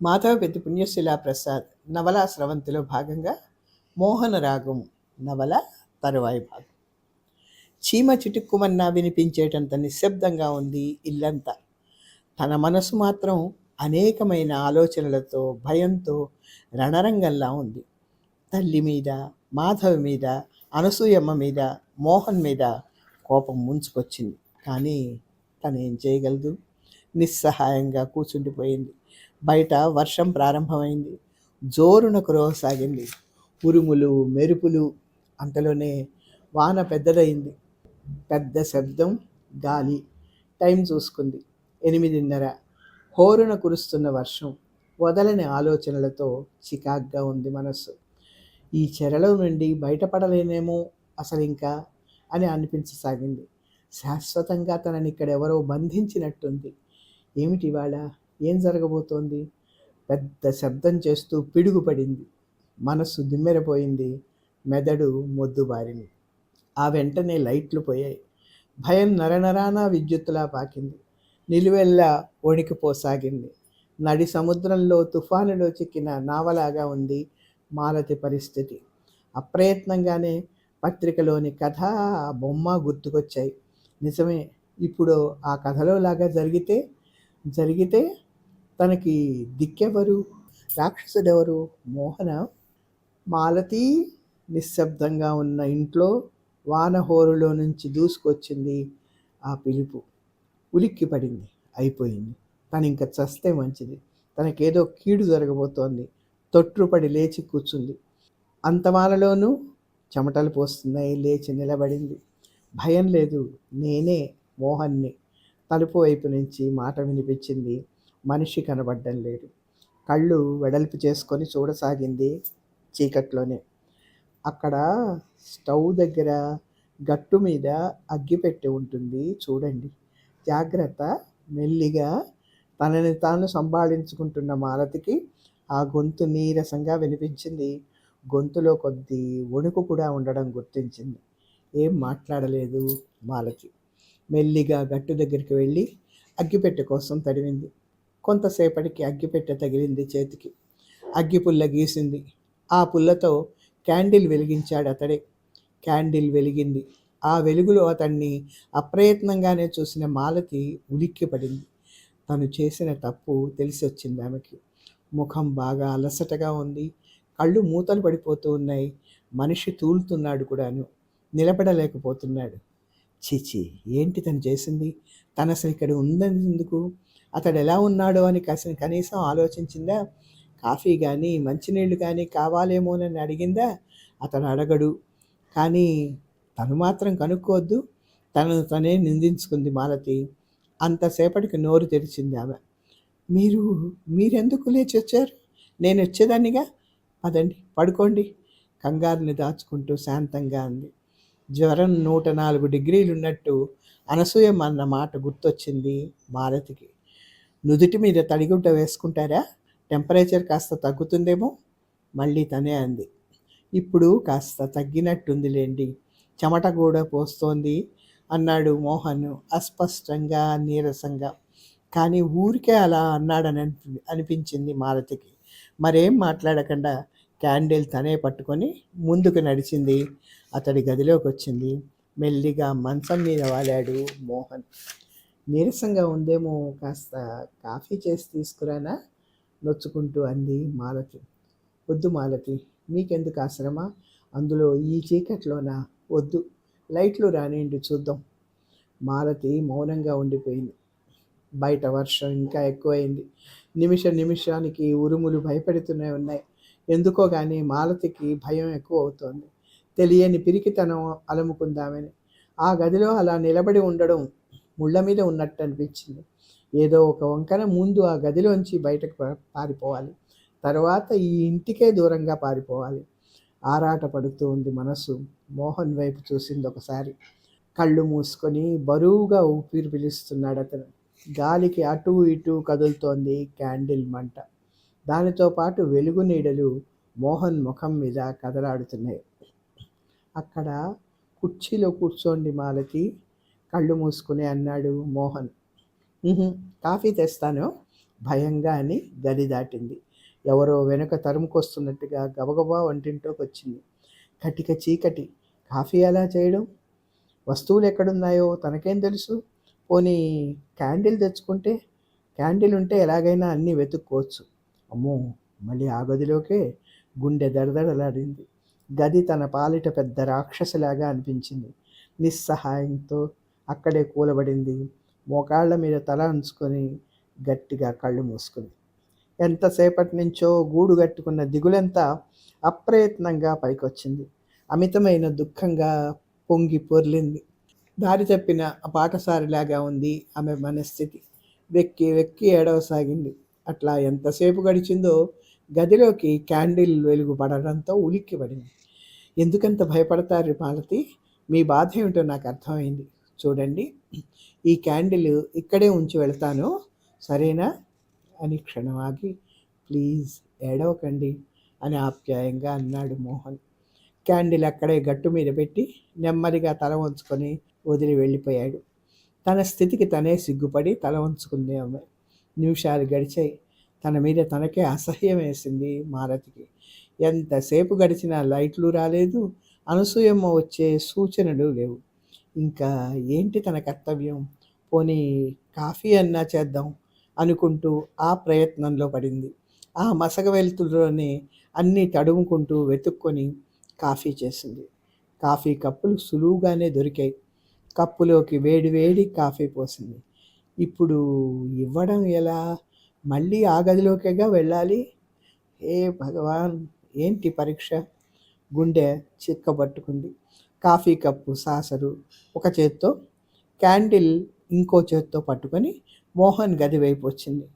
మాధవపెద్ది పుణ్యశీలా ప్రసాద్ నవలా స్రవంతిలో భాగంగా మోహన రాగం నవల తరువాయి భాగం. చీమ చిటుక్కుమన్నా వినిపించేటంత నిశ్శబ్దంగా ఉంది ఇల్లంతా. తన మనసు మాత్రం అనేకమైన ఆలోచనలతో, భయంతో రణరంగంలా ఉంది. తల్లి మీద, మాధవి మీద, అనసూయమ్మ మీద, మోహన్ మీద కోపం ముంచుకొచ్చింది. కానీ తనేం చేయగలదు? నిస్సహాయంగా కూర్చుండిపోయింది. బయట వర్షం ప్రారంభమైంది. జోరున కురవసాగింది. ఉరుములు, మెరుపులు. అంతలోనే వాన పెద్దదయింది. పెద్ద శబ్దం, గాలి. టైం చూసుకుంది. 8:30. హోరున కురుస్తున్న వర్షం. వదలని ఆలోచనలతో చికాగ్గా ఉంది మనస్సు. ఈ చెరలో నుండి బయటపడలేనేమో అసలు ఇంకా అని అనిపించసాగింది. శాశ్వతంగా తనని ఇక్కడెవరో బంధించినట్టుంది. ఏమిటి ఇవాళ? ఏం జరగబోతోంది? పెద్ద శబ్దం చేస్తూ పిడుగుపడింది. మనస్సు దిమ్మెరపోయింది. మెదడు మొద్దుబారింది. ఆ వెంటనే లైట్లు పోయాయి. భయం నరనరానా విద్యుత్తులా పాకింది. నిలువెల్లా వణికిపోసాగింది. నడి సముద్రంలో తుఫానులో చిక్కిన నావలాగా ఉంది మాలతి పరిస్థితి. అప్రయత్నంగానే పత్రికలోని కథ, ఆ బొమ్మ గుర్తుకొచ్చాయి. నిజమే, ఇప్పుడు ఆ కథలో లాగా జరిగితే తనకి దిక్కెవరు? రాక్షసుడెవరు? మోహన? మాలతి? నిశ్శబ్దంగా ఉన్న ఇంట్లో వాన హోరులో నుంచి దూసుకొచ్చింది ఆ పిలుపు. ఉలిక్కి పడింది. అయిపోయింది. తను ఇంక చస్తే మంచిది. తనకేదో కీడు జరగబోతోంది. తొట్రుపడి లేచి కూర్చుంది. అంతమాలలోనూ చెమటలు పోస్తున్నాయి. లేచి నిలబడింది. భయం లేదు. నేనే మోహన్ని. తలుపు వైపు నుంచి మాట వినిపించింది. మనిషి కనబడ్డం లేదు. కళ్ళు వెడల్పు చేసుకొని చూడసాగింది చీకట్లోనే. అక్కడ స్టవ్ దగ్గర గట్టు మీద అగ్గి పెట్టి ఉంటుంది, చూడండి. జాగ్రత్త. మెల్లిగా తనని తాను సంభాళించుకుంటున్న మాలతికి ఆ గొంతు నీరసంగా వినిపించింది. గొంతులో కొద్ది వణుకు కూడా ఉండడం గుర్తించింది. ఏం మాట్లాడలేదు మాలతి. మెల్లిగా గట్టు దగ్గరికి వెళ్ళి అగ్గిపెట్టె కోసం తడివింది. కొంతసేపటికి అగ్గిపెట్టె తగిలింది చేతికి. అగ్గిపుల్ల గీసింది. ఆ పుల్లతో క్యాండిల్ వెలిగించాడు అతడే. క్యాండిల్ వెలిగింది. ఆ వెలుగులో అతన్ని అప్రయత్నంగానే చూసిన మాలతి ఉలిక్కి పడింది. తను చేసిన తప్పు తెలిసి వచ్చింది ఆమెకి. ముఖం బాగా అలసటగా ఉంది. కళ్ళు మూతలు పడిపోతూ ఉన్నాయి. మనిషి తూలుతున్నాడు కూడాను. నిలబడలేకపోతున్నాడు. చీచి, ఏంటి తను చేసింది? తను అసలు ఇక్కడ ఉందనేందుకు? అతడు ఎలా ఉన్నాడో అని కనీసం ఆలోచించిందా? కాఫీ కానీ మంచినీళ్ళు కానీ కావాలేమోనని అడిగిందా? అతను అడగడు. కానీ తను మాత్రం కనుక్కోవద్దు. తనను తనే నిందించుకుంది మాలతి. అంతసేపటికి నోరు తెరిచింది ఆమె. మీరెందుకు లేచి వచ్చారు? నేను వచ్చేదాన్నిగా. పదండి, పడుకోండి. కంగారుని దాచుకుంటూ శాంతంగా అంది. జ్వరం 104 డిగ్రీలున్నట్టు అనసూయమ్మ అన్న మాట గుర్తొచ్చింది మాలతికి. నుదుటి మీద తడిగుడ్డ వేసుకుంటారా? టెంపరేచర్ కాస్త తగ్గుతుందేమో. మళ్ళీ తనే అంది. ఇప్పుడు కాస్త తగ్గినట్టుందిలేండి. చెమట కూడా పోస్తోంది అన్నాడు మోహన్ అస్పష్టంగా, నీరసంగా. కానీ ఊరికే అలా అన్నాడని అనిపించింది మాలతికి. మరేం మాట్లాడకుండా క్యాండిల్ తనే పట్టుకొని ముందుకు నడిచింది. అతడి గదిలోకి వచ్చింది. మెల్లిగా మంచం మీద వాలాడు మోహన్. నీరసంగా ఉందేమో, కాస్త కాఫీ చేసి తీసుకురానా? నొచ్చుకుంటూ అంది మాలతి. వద్దు మాలతి, మీకెందుకు ఆశ్రమ? అందులో ఈ చీకట్లోనా? వద్దు, లైట్లు రానియండి, చూద్దాం. మాలతి మౌనంగా ఉండిపోయింది. బయట వర్షం ఇంకా ఎక్కువైంది. నిమిషానికి ఉరుములు భయపెడుతూనే ఉన్నాయి. ఎందుకో కానీ మాలతికి భయం ఎక్కువ అవుతోంది. తెలియని పిరికితనం అలముకుందామని. ఆ గదిలో అలా నిలబడి ఉండడం ముళ్ళ మీద ఉన్నట్టు అనిపించింది. ఏదో ఒక వంకన ముందు ఆ గదిలోంచి బయటకు పారిపోవాలి. తర్వాత ఈ ఇంటికే దూరంగా పారిపోవాలి. ఆరాట పడుతూ ఉంది మనసు. మోహన్ వైపు చూసింది ఒకసారి. కళ్ళు మూసుకొని బరువుగా ఊపిరి పీలుస్తున్నాడు అతను. గాలికి అటూ ఇటూ కదులుతోంది క్యాండిల్ మంట. దానితో పాటు వెలుగు నీడలు మోహన్ ముఖం మీద కదలాడుతున్నాయి. అక్కడ కుర్చీలో కూర్చోండి మాలతి, కళ్ళు మూసుకుని అన్నాడు మోహన్. కాఫీ తెస్తాను. భయంగా అని గది దాటింది. ఎవరో వెనుక తరుముకొస్తున్నట్టుగా గబగబా వంటింట్లోకి వచ్చింది. కటిక చీకటి. కాఫీ ఎలా చేయడం? వస్తువులు ఎక్కడున్నాయో తనకేం తెలుసు? పోనీ క్యాండిల్ తెచ్చుకుంటే? క్యాండిల్ ఉంటే ఎలాగైనా అన్నీ వెతుక్కోవచ్చు. అమ్మో! మళ్ళీ ఆ గదిలోకే. గుండె దడదడలాడింది. గది తన పాలిట పెద్ద రాక్షసిలాగా అనిపించింది. నిస్సహాయంతో అక్కడే కూలబడింది. మోకాళ్ళ మీద తల ఉంచుకొని గట్టిగా కళ్ళు మూసుకుంది. ఎంతసేపటి నుంచో గూడు కట్టుకున్న దిగులంతా అప్రయత్నంగా పైకొచ్చింది. అమితమైన దుఃఖంగా పొంగి పొర్లింది. దారి తప్పిన పాటసారిలాగా ఉంది ఆమె మనస్థితి. వెక్కి వెక్కి ఏడవసాగింది. అట్లా ఎంతసేపు గడిచిందో గదిలోకి క్యాండిల్ వెలుగు పడడంతో ఉలిక్కిపడింది. ఎందుకంత భయపడతారు మాలతి? మీ బాధ ఏమిటో నాకు అర్థమైంది. చూడండి, ఈ క్యాండిల్ ఇక్కడే ఉంచి వెళ్తాను, సరేనా అని క్షణం ఆగి, ప్లీజ్ ఏడవకండి అని ఆప్యాయంగా అన్నాడు మోహన్. క్యాండిల్ అక్కడే గట్టు మీద పెట్టి నెమ్మదిగా తల వంచుకొని వదిలి వెళ్ళిపోయాడు. తన స్థితికి తనే సిగ్గుపడి తల వంచుకుంది ఆమె. నిమిషాలు గడిచాయి. తన మీద తనకే అసహ్యం వేసింది మాలతికి. ఎంతసేపు గడిచినా లైట్లు రాలేదు, అనసూయమ్మ వచ్చే సూచనలు లేవు. ఇంకా ఏంటి తన కర్తవ్యం? పోనీ కాఫీ అన్నా చేద్దాం అనుకుంటూ ఆ ప్రయత్నంలో పడింది. ఆ మసక వెలుతురులోనే అన్నీ తడుముకుంటూ వెతుక్కొని కాఫీ చేసింది. కాఫీ కప్పులు సులువుగానే దొరికాయి. కప్పులోకి వేడి వేడి కాఫీ పోసింది. ఇప్పుడు ఇవ్వడం ఎలా? మళ్ళీ ఆ గదిలోకేగా వెళ్ళాలి. ఏ భగవాన్, ఏంటి పరీక్ష? గుండె చిక్కబట్టుకుంది. కాఫీ కప్పు సాసరు ఒక చేత్తో, క్యాండిల్ ఇంకో చేత్తో పట్టుకొని మోహన్ గది వైపు వచ్చింది.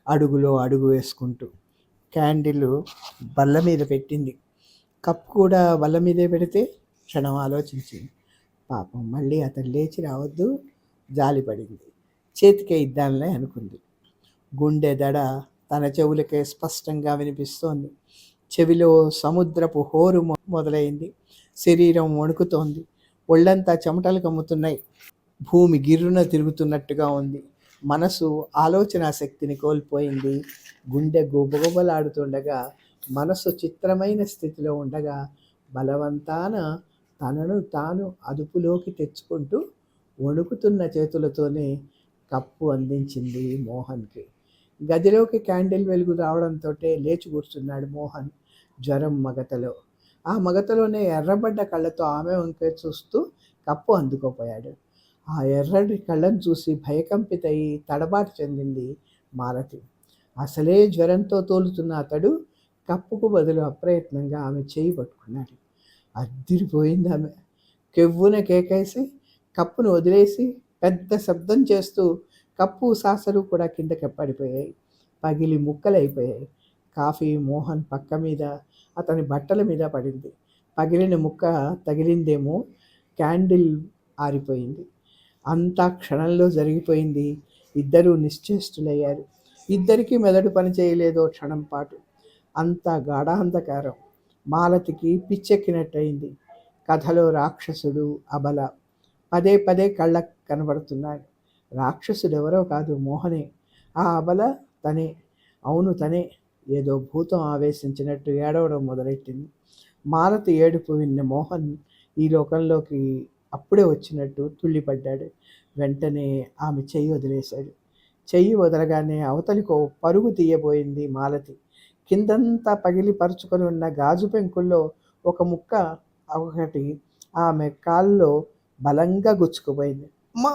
అడుగులో అడుగు వేసుకుంటూ క్యాండిల్ బల్ల మీద పెట్టింది. కప్పు కూడా బల్ల మీదే పెడితే? క్షణం ఆలోచించింది. పాపం, మళ్ళీ అతను లేచి రావద్దు. జాలిపడింది. చేతికే ఇద్దాంలే అనుకుంది. గుండె దడ తన చెవులకే స్పష్టంగా వినిపిస్తోంది. చెవిలో సముద్రపు హోరు మొదలైంది. శరీరం వణుకుతోంది. ఒళ్ళంతా చెమటలు కమ్ముతున్నాయి. భూమి గిర్రున తిరుగుతున్నట్టుగా ఉంది. మనసు ఆలోచన శక్తిని కోల్పోయింది. గుండె గుబగుబలాడుతుండగా, మనసు చిత్రమైన స్థితిలో ఉండగా బలవంతాన తనను తాను అదుపులోకి తెచ్చుకుంటూ వణుకుతున్న చేతులతోనే కప్పు అందించింది మోహన్కి. గదిలోకి క్యాండిల్ వెలుగు రావడంతో లేచి కూర్చున్నాడు మోహన్ జ్వరం మగతలో. ఆ మగతలోనే ఎర్రబడ్డ కళ్ళతో ఆమె వంకే చూస్తూ కప్పు అందుకోపోయాడు. ఆ ఎర్రటి కళ్ళను చూసి భయకంపితై తడబాటు చెందింది మాలతి. అసలే జ్వరంతో తోలుతున్న అతడు కప్పుకు బదులు అప్రయత్నంగా ఆమె చేయి పట్టుకున్నాడు. అద్దిరిపోయింది ఆమె. కెవ్వున కేకేసి కప్పును వదిలేసి పెద్ద శబ్దం చేస్తూ కప్పు సాసరు కూడా కిందకి పడిపోయాయి. పగిలి ముక్కలైపోయాయి. కాఫీ మోహన్ పక్క మీద, అతని బట్టల మీద పడింది. పగిలిన ముక్క తగిలిందేమో, క్యాండిల్ ఆరిపోయింది. అంతా క్షణంలో జరిగిపోయింది. ఇద్దరూ నిశ్చేష్టులయ్యారు. ఇద్దరికీ మెదడు పని చేయలేదో క్షణం పాటు. అంతా గాఢాంధకారం. మాలతికి పిచ్చెక్కినట్టయింది. కథలో రాక్షసుడు అబల పదే పదే కళ్ళకు కనబడుతున్నాడు. రాక్షసుడెవరో కాదు, మోహనే. ఆ అబల తనే. అవును, తనే. ఏదో భూతం ఆవేశించినట్టు ఏడవడం మొదలెట్టింది. మాలతి ఏడుపు విన్న మోహన్ ఈ లోకంలోకి అప్పుడే వచ్చినట్టు తుళ్ళిపడ్డాడు. వెంటనే ఆమె చెయ్యి వదిలేశాడు. చెయ్యి వదలగానే అవతలికో పరుగు తీయబోయింది మాలతి. కిందంతా పగిలి పరుచుకొని ఉన్న గాజు పెంకుల్లో ఒక ముక్క ఒకటి ఆమె కాల్లో బలంగా గుచ్చుకుపోయింది. అమ్మా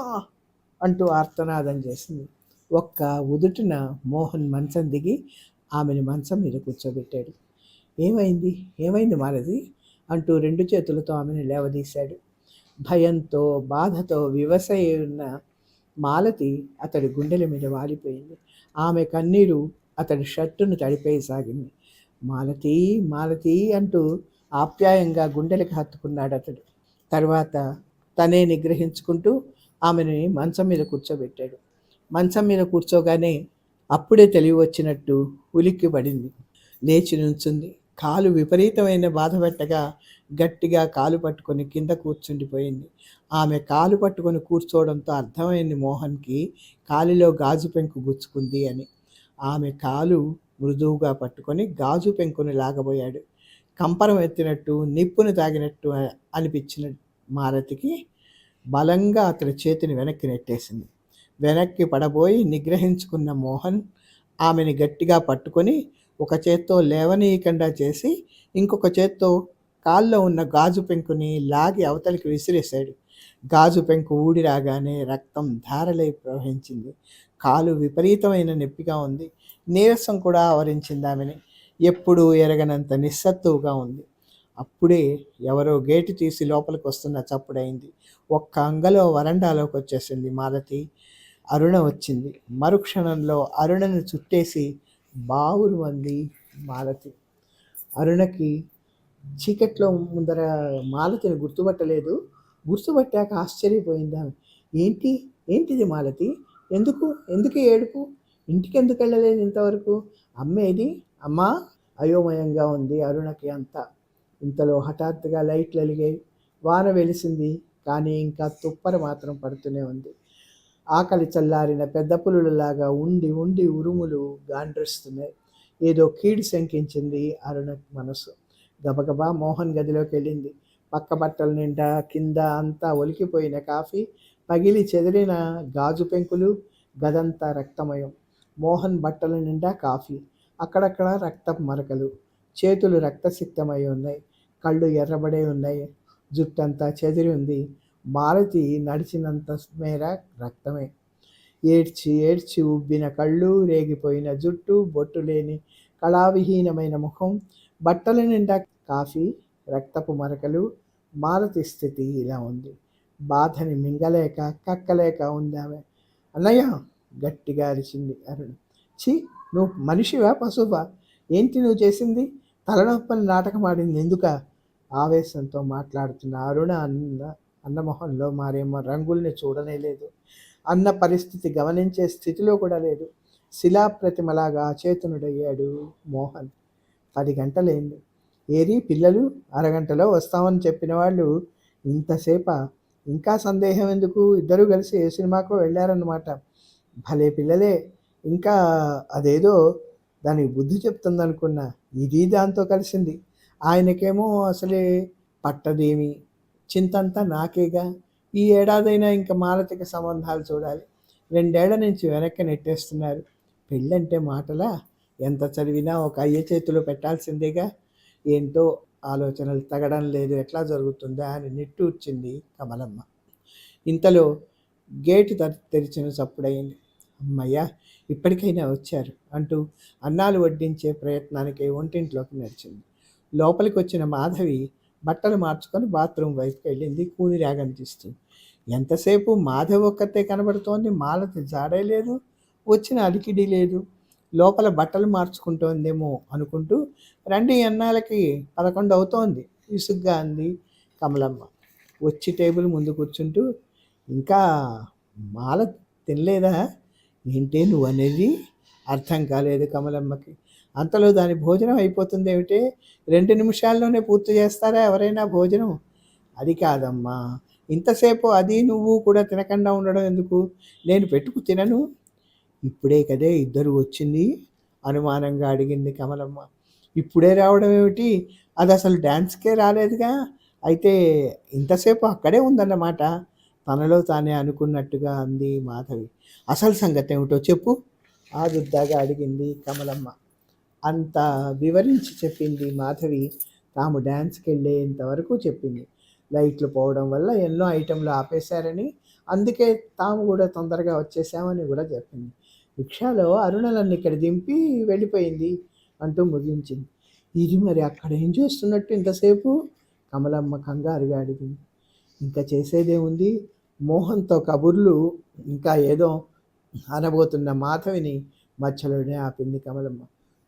అంటూ ఆర్తనాదం చేసింది. ఒక్క ఉదుటిన మోహన్ మంచం దిగి ఆమెను మంచం మీద కూర్చోబెట్టాడు. ఏమైంది, ఏమైంది మాలతి అంటూ రెండు చేతులతో ఆమెను లేవదీశాడు. భయంతో బాధతో వివసై ఉన్న మాలతి అతడి గుండెల మీద వాలిపోయింది. ఆమె కన్నీరు అతడి షర్టును తడిపేయసాగింది. మాలతి, మాలతి అంటూ ఆప్యాయంగా గుండెలకు హత్తుకున్నాడు అతడు. తర్వాత తనే నిగ్రహించుకుంటూ ఆమెని మంచం మీద కూర్చోబెట్టాడు. మంచం మీద కూర్చోగానే అప్పుడే తెలివి వచ్చినట్టు ఉలిక్కి పడింది. లేచి నుంచుంది. కాలు విపరీతమైన బాధ పెట్టగా గట్టిగా కాలు పట్టుకొని కింద కూర్చుండిపోయింది. ఆమె కాలు పట్టుకొని కూర్చోవడంతో అర్థమైంది మోహన్కి కాలిలో గాజు పెంకు గుచ్చుకుంది అని. ఆమె కాలు మృదువుగా పట్టుకొని గాజు పెంకుని లాగబోయాడు. కంపరం ఎత్తినట్టు, నిప్పుని తాగినట్టు అనిపించిన మాలతికి బలంగా అతడి చేతిని వెనక్కి నెట్టేసింది. వెనక్కి పడబోయి నిగ్రహించుకున్న మోహన్ ఆమెని గట్టిగా పట్టుకొని ఒక చేత్తో లేవనీయకుండా చేసి ఇంకొక చేత్తో కాల్లో ఉన్న గాజు పెంకుని లాగి అవతలికి విసిరేశాడు. గాజు పెంకు ఊడి రాగానే రక్తం ధారలై ప్రవహించింది. కాలు విపరీతమైన నొప్పిగా ఉంది. నీరసం కూడా ఆవరించింది ఆమెని. ఎప్పుడూ ఎరగనంత నిస్సత్తువుగా ఉంది. అప్పుడే ఎవరో గేటు తీసి లోపలికి వస్తున్న చప్పుడైంది. ఒక్క అంగలో వరండాలోకి వచ్చేసింది మాలతి. అరుణ వచ్చింది. మరుక్షణంలో అరుణను చుట్టేసి బావురు అంది మాలతి. అరుణకి చీకట్లో ముందర మాలతిని గుర్తుపట్టలేదు. గుర్తుపట్టాక ఆశ్చర్యపోయింది ఆమె. ఏంటి ఏంటిది మాలతి? ఎందుకు ఏడుపు? ఇంటికెందుకు వెళ్ళలేదు ఇంతవరకు? అమ్మేది? అమ్మా? అయోమయంగా ఉంది అరుణకి అంతా. ఇంతలో హఠాత్తుగా లైట్లు వెలిగాయి. వాన వెలిసింది, కానీ ఇంకా తుప్పర మాత్రం పడుతూనే ఉంది. ఆకలి చల్లారిన పెద్ద పులులలాగా ఉండి ఉండి ఉరుములు గాండ్రిస్తున్నాయి. ఏదో కీడు శంకించింది అరుణ మనసు. గబగబా మోహన్ గదిలోకి వెళ్ళింది. పక్క బట్టల నిండా కింద అంతా ఒలికిపోయిన కాఫీ, పగిలి చెదిరిన గాజు పెంకులు, గదంతా రక్తమయం. మోహన్ బట్టల నిండా కాఫీ, అక్కడక్కడ రక్తపు మరకలు, చేతులు రక్తసిక్తమై ఉన్నాయి, కళ్ళు ఎర్రబడే ఉన్నాయి, జుట్టంతా చెదిరి ఉంది. మాలతి నడిచినంత మేర రక్తమే. ఏడ్చి ఏడ్చి ఉబ్బిన కళ్ళు, రేగిపోయిన జుట్టు, బొట్టు లేని కళావిహీనమైన ముఖం, బట్టల నిండా కాఫీ, రక్తపు మరకలు. మాలతి స్థితి ఇలా ఉంది. బాధని మింగలేక కక్కలేక ఉంది ఆమె. అన్నయ్య! గట్టిగా అరిచింది అరుణ. ఛీ, నువ్వు మనిషివా పశువా? ఏంటి నువ్వు చేసింది? తలనొప్పని నాటకమాడింది ఎందుక? ఆవేశంతో మాట్లాడుతున్న అరుణ అన్నమొహంలో మారేమో రంగుల్ని చూడనేలేదు. అన్న పరిస్థితి గమనించే స్థితిలో కూడా లేదు. శిలాప్రతిమలాగా అచేతనుడయ్యాడు మోహన్. 10 గంటలైంది. ఏరి పిల్లలు? అరగంటలో వస్తామని చెప్పిన వాళ్ళు ఇంతసేపా? ఇంకా సందేహం ఎందుకు? ఇద్దరూ కలిసి ఏ సినిమాకో వెళ్ళారన్నమాట. భలే పిల్లలే. ఇంకా అదేదో దానికి బుద్ధి చెప్తుందనుకున్నా, ఇది దాంతో కలిసింది. ఆయనకేమో అసలే పట్టదేమి. చింతంతా నాకేగా. ఈ ఏడాదైనా ఇంకా మాలతికి సంబంధాలు చూడాలి. 2 ఏళ్ల నుంచి వెనక్కి నెట్టేస్తున్నారు. పెళ్ళంటే మాటలా? ఎంత చదివినా ఒక అయ్య చేతిలో పెట్టాల్సిందేగా. ఏంటో ఆలోచనలు తగడం లేదు, ఎట్లా జరుగుతుందా అని నిట్టూర్చింది కమలమ్మ. ఇంతలో గేటు తెరిచిన చప్పుడయింది. అమ్మయ్య, ఇప్పటికైనా వచ్చారు అంటూ అన్నాలు వడ్డించే ప్రయత్నానికి వంటింట్లోకి నడిచింది. లోపలికి వచ్చిన మాధవి బట్టలు మార్చుకొని బాత్రూమ్ వైపుకి వెళ్ళింది కూని రాగంటిస్తూ. ఎంతసేపు మాధవి ఒక్కతే కనబడుతోంది. మాలతి జాడే లేదు, వచ్చిన అలికిడి లేదు. లోపల బట్టలు మార్చుకుంటోందేమో అనుకుంటూ రండి అన్నాలకి 11 అవుతోంది విసుగ్గా అంది కమలమ్మ. వచ్చి టేబుల్ ముందు కూర్చుంటూ, ఇంకా మాల తినలేదా? ఏంటే నువ్వు అనేది? అర్థం కాలేదు కమలమ్మకి. అంతలో దాని భోజనం అయిపోతుంది ఏమిటే? 2 నిమిషాల్లోనే పూర్తి చేస్తారా ఎవరైనా భోజనం? అది కాదమ్మా, ఇంతసేపు అది నువ్వు కూడా తినకుండా ఉండడం ఎందుకు? నేను పెట్టుకు తినను. ఇప్పుడే కదే ఇద్దరు వచ్చింది అనుమానంగా అడిగింది కమలమ్మ. ఇప్పుడే రావడం ఏమిటి? అది అసలు డ్యాన్స్కే రాలేదుగా. అయితే ఇంతసేపు అక్కడే ఉందన్నమాట. తనలో తానే అనుకున్నట్టుగా అంది మాధవి. అసలు సంగతి ఏమిటో చెప్పు ఆదుర్దాగా అడిగింది కమలమ్మ. అంత వివరించి చెప్పింది మాధవి. తాము డ్యాన్స్కి వెళ్ళేంతవరకు చెప్పింది. లైట్లు పోవడం వల్ల ఎన్నో ఐటెంలు ఆపేశారని, అందుకే తాము కూడా తొందరగా వచ్చేసామని కూడా చెప్పింది. రిక్షాలో అరుణలన్నీ ఇక్కడ దింపి వెళ్ళిపోయింది అంటూ ముగించింది. ఇది మరి అక్కడ ఏం చేస్తున్నట్టు ఇంతసేపు? కమలమ్మ కంగారుగా అడిగింది. ఇంకా చేసేదేముంది? మోహన్తో కబుర్లు ఇంకా ఏదో అనబోతున్న మాధవిని మధ్యలోనే ఆపింది కమలమ్మ.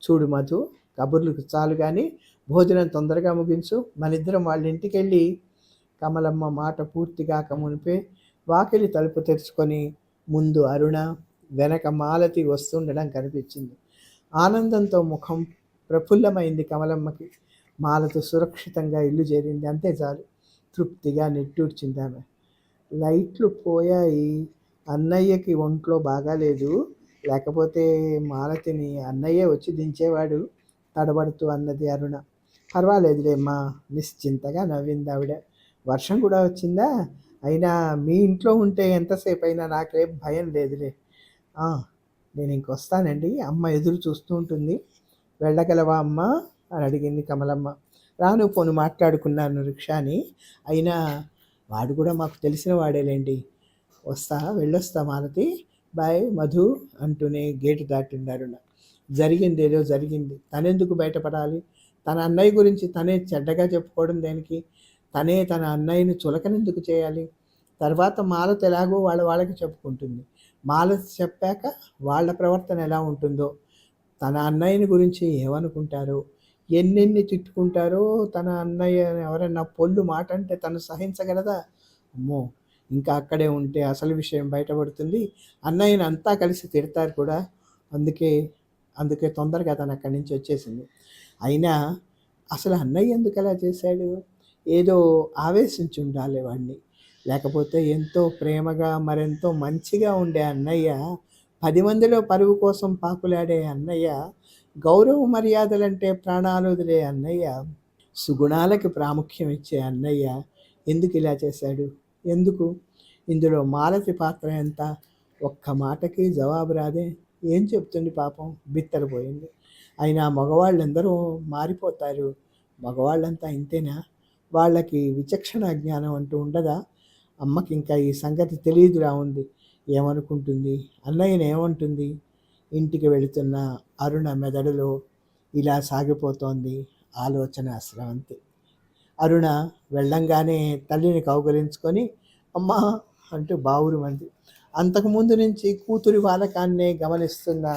చూడు మధు, కబుర్లకు చాలు కానీ భోజనం తొందరగా ముగించు, మనిద్దరం వాళ్ళ ఇంటికి వెళ్ళి. కమలమ్మ మాట పూర్తి కాక మునిపే వాకిలి తలుపు తెరుచుకొని ముందు అరుణ, వెనక మాలతి వస్తుండడం కనిపించింది. ఆనందంతో ముఖం ప్రఫుల్లమైంది కమలమ్మకి. మాలతి సురక్షితంగా ఇల్లు చేరింది, అంతే చాలు. తృప్తిగా నిట్టూర్చింది ఆమె. లైట్లు పోయాయి. అన్నయ్యకి ఒంట్లో బాగాలేదు, లేకపోతే మాలతిని అన్నయ్యే వచ్చి దించేవాడు తడబడుతూ అన్నది అరుణ. పర్వాలేదులేమ్మా నిశ్చింతగా నవ్వింది ఆవిడ. వర్షం కూడా వచ్చిందా? అయినా మీ ఇంట్లో ఉంటే ఎంతసేపు అయినా నాకేం భయం లేదులే. "ఆ, నేను ఇంకొస్తానండి, అమ్మ ఎదురు చూస్తూ ఉంటుంది. వెళ్ళగలవా అమ్మా అని అడిగింది కమలమ్మ. రాను పోను మాట్లాడుకున్నాను రిక్షాని. అయినా వాడు కూడా మాకు తెలిసిన వాడేలేండి. వస్తా, వెళ్ళొస్తా మాలతి. బాయ్ మధు అంటూనే గేటు దాటింది అరుణ. జరిగింది ఏదో జరిగింది. తనెందుకు బయటపడాలి? తన అన్నయ్య గురించి తనే చెడ్డగా చెప్పుకోవడం దేనికి? తనే తన అన్నయ్యని చులకనెందుకు చేయాలి? తర్వాత మాలతి ఎలాగో వాళ్ళకి చెప్పుకుంటుంది. మాలతి చెప్పాక వాళ్ళ ప్రవర్తన ఎలా ఉంటుందో, తన అన్నయ్యని గురించి ఏమనుకుంటారో, ఎన్నెన్ని తిట్టుకుంటారో. తన అన్నయ్య ఎవరైనా పొల్లు మాట అంటే తను సహించగలదా? అమ్మో, ఇంకా అక్కడే ఉంటే అసలు విషయం బయటపడుతుంది. అన్నయ్యని అంతా కలిసి తిడతారు కూడా. అందుకే అందుకే తొందరగా తను అక్కడి నుంచి వచ్చేసింది. అయినా అసలు అన్నయ్య ఎందుకు అలా చేశాడు? ఏదో ఆవేశించి ఉండాలి వాడిని. లేకపోతే ఎంతో ప్రేమగా మరెంతో మంచిగా ఉండే అన్నయ్య, 10 మందిలో పరువు కోసం పాకులాడే అన్నయ్య, గౌరవ మర్యాదలంటే ప్రాణాలు వదిలే అన్నయ్య, సుగుణాలకి ప్రాముఖ్యం ఇచ్చే అన్నయ్య ఎందుకు ఇలా చేశాడు? ఎందుకు? ఇందులో మాలతి పాత్ర ఎంత? ఒక్క మాటకి జవాబు రాదే. ఏం చెప్తుంది పాపం, బిత్తరపోయింది. అయినా మగవాళ్ళందరూ మారిపోతారు. మగవాళ్ళంతా ఇంతేనా? వాళ్ళకి విచక్షణ జ్ఞానం అంటూ ఉండదా? అమ్మకి ఇంకా ఈ సంగతి తెలియదురా ఉంది. ఏమనుకుంటుంది? అన్నయ్యని ఏమంటుంది? ఇంటికి వెళుతున్న అరుణ మెదడులో ఇలా సాగిపోతోంది ఆలోచన స్రవంతి. అరుణ వెళ్ళంగానే తల్లిని కౌగలించుకొని అమ్మా అంటూ బావురుమంది. అంతకుముందు నుంచి కూతురి వాలకాన్నే గమనిస్తున్న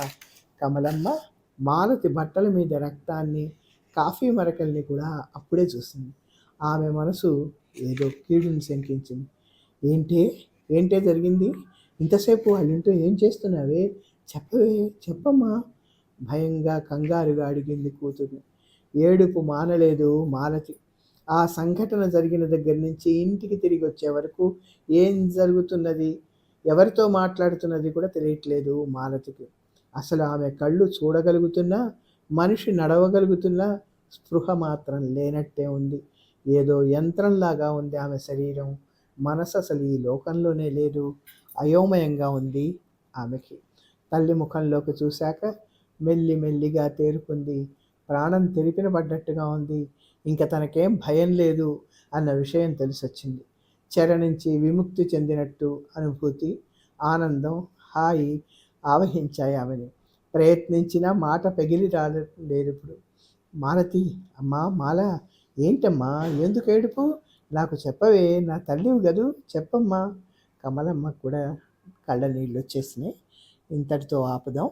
కమలమ్మ మాలతి బట్టల మీద రక్తాన్ని, కాఫీ మరకల్ని కూడా అప్పుడే చూసింది. ఆమె మనసు ఏదో కీడుని శంకించింది. ఏంటే ఏంటే జరిగింది? ఇంతసేపు వాళ్ళ ఇంట్లో ఏం చేస్తున్నావే? చెప్పవే, చెప్పమ్మా భయంగా కంగారుగా అడిగింది కూతుర్ని. ఏడుపు మానలేదు మాలతి. ఆ సంఘటన జరిగిన దగ్గర నుంచి ఇంటికి తిరిగి వచ్చే వరకు ఏం జరుగుతున్నది, ఎవరితో మాట్లాడుతున్నది కూడా తెలియట్లేదు మాలతికి. అసలు ఆమె కళ్ళు చూడగలుగుతున్నా, మనిషి నడవగలుగుతున్నా స్పృహ మాత్రం లేనట్టే ఉంది. ఏదో యంత్రంలాగా ఉంది ఆమె శరీరం. మనసు అసలు ఈ లోకంలోనే లేదు. అయోమయంగా ఉంది ఆమెకి. తల్లి ముఖంలోకి చూశాక మెల్లి మెల్లిగా తేరుకుంది. ప్రాణం తెరిపిన పడ్డట్టుగా ఉంది. ఇంక తనకేం భయం లేదు అన్న విషయం తెలిసొచ్చింది. చెర నుంచి విముక్తి చెందినట్టు అనుభూతి, ఆనందం, హాయి ఆవహించాయి ఆమెని. ప్రయత్నించినా మాట పెగిలి రాలేదు ఇప్పుడు. మాలతి, అమ్మా మాల, ఏంటమ్మా ఎందుకు ఏడుపు? నాకు చెప్పవే, నా తల్లివి గదు, చెప్పమ్మా. కమలమ్మ కూడా కళ్ళ నీళ్ళు వచ్చేసినాయి. ఇంతటితో ఆపుదాం.